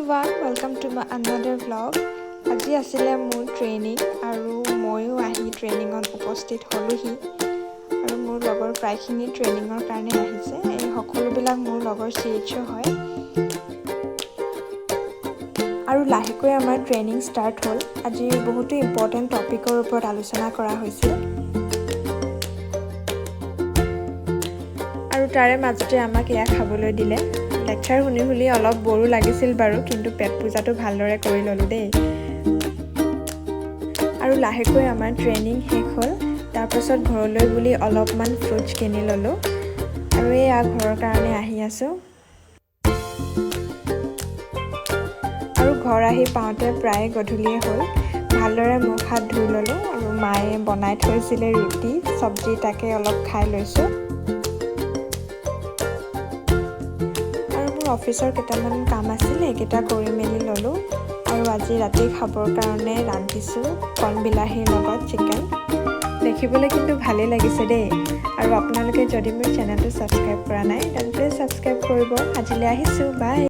everyone, welcome to my another vlog. আজি আছিলে মোৰ ট্ৰেইনিং আৰু ময়ো আহি ট্ৰেইনিঙত উপস্থিত হলোহি আৰু মোৰ লগৰ প্ৰায়খিনি ট্ৰেইনিঙৰ কাৰণে আহিছে এই সকলোবিলাক মোৰ লগৰ CHO হয় আৰু লাহেকৈ আমাৰ ট্ৰেইনিং ষ্টাৰ্ট হ'ল আজি বহুতো ইম্পৰ্টেন্ট টপিকৰ ওপৰত আলোচনা কৰা হৈছিল আৰু তাৰে মাজতে আমাক এয়া খাবলৈ দিলে লেকচাৰ শুনি অলপ বৰো লাগিছিল বাৰু কিন্তু পেট পূজাটো ভালদৰে কৰি ললো দেই আৰু লাহেকৈ আমাৰ ট্ৰেইনিং শেষ হ'ল তাৰ পাছত ঘৰলৈ বুলি অলপমান ফ্ৰুটছ কিনি ললো আৰু এয়া ঘৰৰ কাৰণে আহি আছো আৰু ঘৰ আহি পাওঁতে প্ৰায় গধূলিয়ে হ'ল ভালদৰে মুখ হাত ধুই ললো আৰু মায়ে বনাই থৈছিলে ৰুটি সবজি তাকে অলপ খাই লৈছো অফিসৰ কেইটামান কাম আছিল এইকেইটা কৰি মেলি ললো আৰু আজি ৰাতি খাবৰ কাৰণে ৰান্ধিছো কণ বিলাহীৰ লগত চিকেন দেখিবলৈ কিন্তু ভালেই লাগিছে দেই আৰু আপোনালোকে যদি মোৰ চেনেলটো সাবস্ক্ৰাইব কৰা নাই তেন্তে সাবস্ক্ৰাইব কৰিব আজিলৈ আহিছো বাই